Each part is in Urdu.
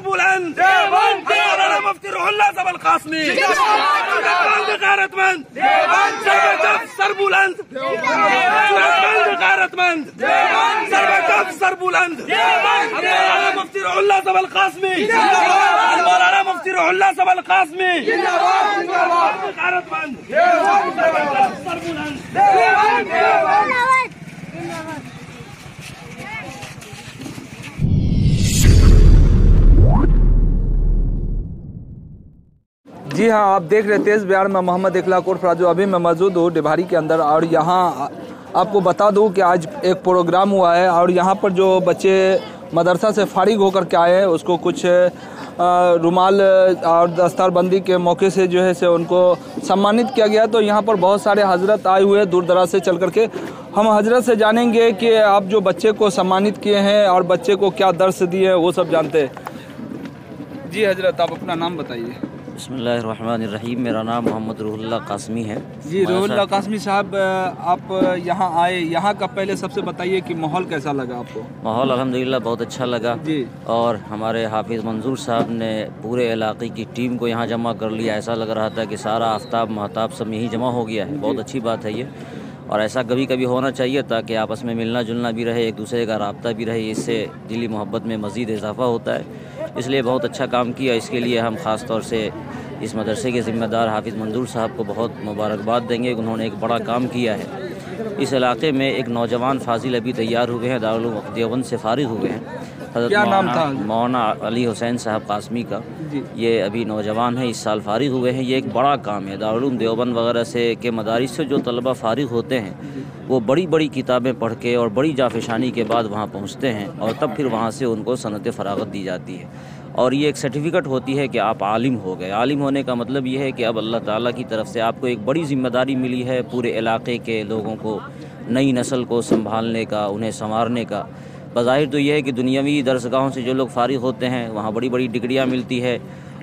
مولانا مفتی روح اللہ زبل قاسمی غیرتمند سر بلند غیرتمند سر بلند مولانا مفتی روح اللہ زبل قاسمی مولانا مفتی روح اللہ زبل قاسمی غیرتمند سر بلند جی ہاں، آپ دیکھ رہے تیز بیان میں محمد اخلاق عرف راجو ابھی میں موجود ہوں ڈبھاری کے اندر، اور یہاں آپ کو بتا دوں کہ آج ایک پروگرام ہوا ہے اور یہاں پر جو بچے مدرسہ سے فارغ ہو کر کے آئے ہیں اس کو کچھ رومال اور دستار بندی کے موقع سے جو ہے سے ان کو سمانت کیا گیا۔ تو یہاں پر بہت سارے حضرت آئے ہوئے دور دراز سے چل کر کے، ہم حضرت سے جانیں گے کہ آپ جو بچے کو سمانت کیے ہیں اور بچے کو کیا درس دیے ہیں وہ سب جانتے ہیں۔ جی حضرت، آپ اپنا نام بتائیے۔ بسم اللہ الرحمن الرحیم، میرا نام محمد روح اللہ قاسمی ہے۔ جی روح اللہ قاسمی صاحب، آپ یہاں آئے، یہاں کا پہلے سب سے بتائیے کہ ماحول کیسا لگا آپ کو؟ ماحول الحمدللہ بہت اچھا لگا جی، اور ہمارے حافظ منظور صاحب نے پورے علاقے کی ٹیم کو یہاں جمع کر لیا، ایسا لگ رہا تھا کہ سارا آفتاب مہتاب سب یہیں جمع ہو گیا ہے۔ بہت اچھی بات ہے یہ، اور ایسا کبھی کبھی ہونا چاہیے تاکہ آپس میں ملنا جلنا بھی رہے، ایک دوسرے کا رابطہ بھی رہے، اس سے دلی محبت میں مزید اضافہ ہوتا ہے۔ اس لیے بہت اچھا کام کیا، اس کے لیے ہم خاص طور سے اس مدرسے کے ذمہ دار حافظ منظور صاحب کو بہت مبارکباد دیں گے، انہوں نے ایک بڑا کام کیا ہے۔ اس علاقے میں ایک نوجوان فاضل ابھی تیار ہوئے ہیں، دارالعلوم دیوبند سے فارغ ہوئے ہیں، حضرت کیا نام تھا؟ مولانا علی حسین صاحب قاسمی کا۔ جی، یہ ابھی نوجوان ہیں، اس سال فارغ ہوئے ہیں۔ یہ ایک بڑا کام ہے، دارالعلوم دیوبند وغیرہ سے کے مدارس سے جو طلبہ فارغ ہوتے ہیں وہ بڑی بڑی کتابیں پڑھ کے اور بڑی جافشانی کے بعد وہاں پہنچتے ہیں، اور تب پھر وہاں سے ان کو سند فراغت دی جاتی ہے، اور یہ ایک سرٹیفکیٹ ہوتی ہے کہ آپ عالم ہو گئے۔ عالم ہونے کا مطلب یہ ہے کہ اب اللہ تعالیٰ کی طرف سے آپ کو ایک بڑی ذمہ داری ملی ہے، پورے علاقے کے لوگوں کو، نئی نسل کو سنبھالنے کا، انہیں سنوارنے کا۔ بظاہر تو یہ ہے کہ دنیاوی درسگاہوں سے جو لوگ فارغ ہوتے ہیں وہاں بڑی بڑی ڈگریاں ملتی ہے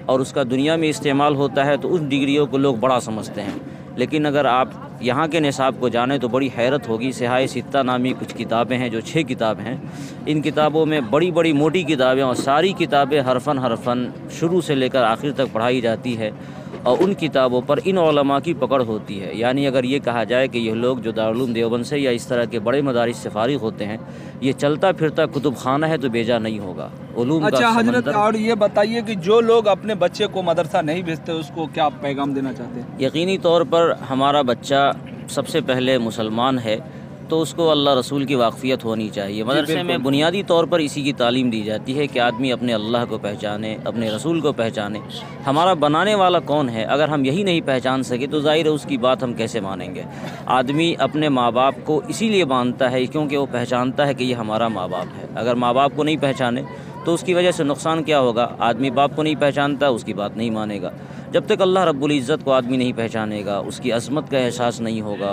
اور اس کا دنیا میں استعمال ہوتا ہے، تو اس ڈگریوں کو لوگ بڑا سمجھتے ہیں، لیکن اگر آپ یہاں کے نصاب کو جانیں تو بڑی حیرت ہوگی۔ صحائے ستہ نامی کچھ کتابیں ہیں جو 6 کتاب ہیں، ان کتابوں میں بڑی بڑی موٹی کتابیں، اور ساری کتابیں حرفاً شروع سے لے کر آخر تک پڑھائی جاتی ہے، اور ان کتابوں پر ان علماء کی پکڑ ہوتی ہے۔ یعنی اگر یہ کہا جائے کہ یہ لوگ جو دارالعلوم دیوبند سے یا اس طرح کے بڑے مدارس سے فارغ ہوتے ہیں یہ چلتا پھرتا کتب خانہ ہے تو بیجا نہیں ہوگا، علوم کا اچھا حضرت، سمندر۔ اور یہ بتائیے کہ جو لوگ اپنے بچے کو مدرسہ نہیں بھیجتے اس کو کیا پیغام دینا چاہتے ہیں؟ یقینی طور پر ہمارا بچہ سب سے پہلے مسلمان ہے تو اس کو اللہ رسول کی واقفیت ہونی چاہیے۔ مدرسے میں بنیادی طور پر اسی کی تعلیم دی جاتی ہے کہ آدمی اپنے اللہ کو پہچانے، اپنے رسول کو پہچانے، ہمارا بنانے والا کون ہے۔ اگر ہم یہی نہیں پہچان سکے تو ظاہر ہے اس کی بات ہم کیسے مانیں گے۔ آدمی اپنے ماں باپ کو اسی لیے مانتا ہے کیونکہ وہ پہچانتا ہے کہ یہ ہمارا ماں باپ ہے۔ اگر ماں باپ کو نہیں پہچانے تو اس کی وجہ سے نقصان کیا ہوگا؟ آدمی باپ کو نہیں پہچانتا، اس کی بات نہیں مانے گا۔ جب تک اللہ رب العزت کو آدمی نہیں پہچانے گا، اس کی عظمت کا احساس نہیں ہوگا،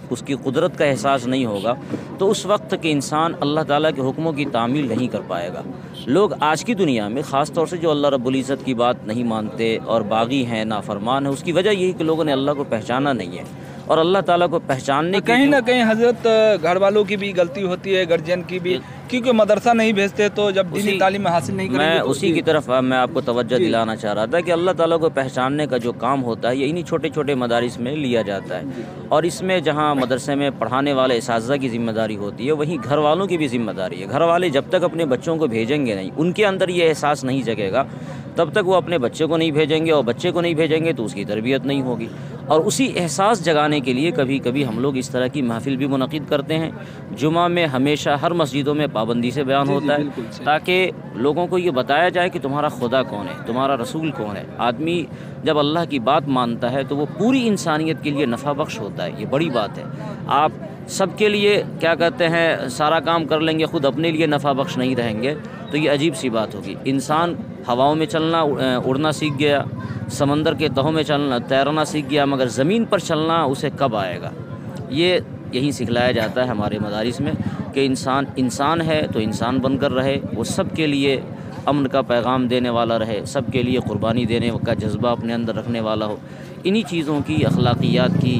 اس کی قدرت کا احساس نہیں ہوگا، تو اس وقت تک انسان اللہ تعالیٰ کے حکموں کی تعمیل نہیں کر پائے گا۔ لوگ آج کی دنیا میں خاص طور سے جو اللہ رب العزت کی بات نہیں مانتے اور باغی ہیں، نافرمان ہیں، اس کی وجہ یہی کہ لوگوں نے اللہ کو پہچانا نہیں ہے، اور اللہ تعالیٰ کو پہچاننے کہیں نہ کہیں حضرت گھر والوں کی بھی غلطی ہوتی ہے، گارجین کی بھی، کیونکہ مدرسہ نہیں بھیجتے تو جب دینی تعلیم حاصل نہیں کریں گے۔ میں اسی کی طرف میں آپ کو توجہ دلانا چاہ رہا تھا کہ اللہ تعالیٰ کو پہچاننے کا جو کام ہوتا ہے یہ انہی چھوٹے چھوٹے مدارس میں لیا جاتا ہے، اور اس میں جہاں مدرسے میں پڑھانے والے اساتذہ کی ذمہ داری ہوتی ہے وہیں گھر والوں کی بھی ذمہ داری ہے۔ گھر والے جب تک اپنے بچوں کو بھیجیں گے نہیں، ان کے اندر یہ احساس نہیں جگے گا، تب تک وہ اپنے بچے کو نہیں بھیجیں گے، اور بچے کو نہیں بھیجیں گے تو اس کی تربیت نہیں ہوگی۔ اور اسی احساس جگانے کے لیے کبھی کبھی ہم لوگ اس طرح کی محفل بھی منعقد کرتے ہیں۔ جمعہ میں ہمیشہ ہر مسجدوں میں پابندی سے بیان ہوتا ہے تاکہ لوگوں کو یہ بتایا جائے کہ تمہارا خدا کون ہے، تمہارا رسول کون ہے۔ آدمی جب اللہ کی بات مانتا ہے تو وہ پوری انسانیت کے لیے نفع بخش ہوتا ہے، یہ بڑی بات ہے۔ آپ سب کے لیے کیا کہتے ہیں سارا کام کر لیں گے، خود اپنے لیے نفع بخش نہیں رہیں گے تو یہ عجیب سی بات ہوگی۔ انسان ہواؤں میں چلنا، اڑنا سیکھ گیا، سمندر کے تہوں میں چلنا، تیرنا سیکھ گیا، مگر زمین پر چلنا اسے کب آئے گا؟ یہی سکھلایا جاتا ہے ہمارے مدارس میں کہ انسان ہے تو انسان بن کر رہے، وہ سب کے لیے امن کا پیغام دینے والا رہے، سب کے لیے قربانی دینے کا جذبہ اپنے اندر رکھنے والا ہو۔ انہی چیزوں کی، اخلاقیات کی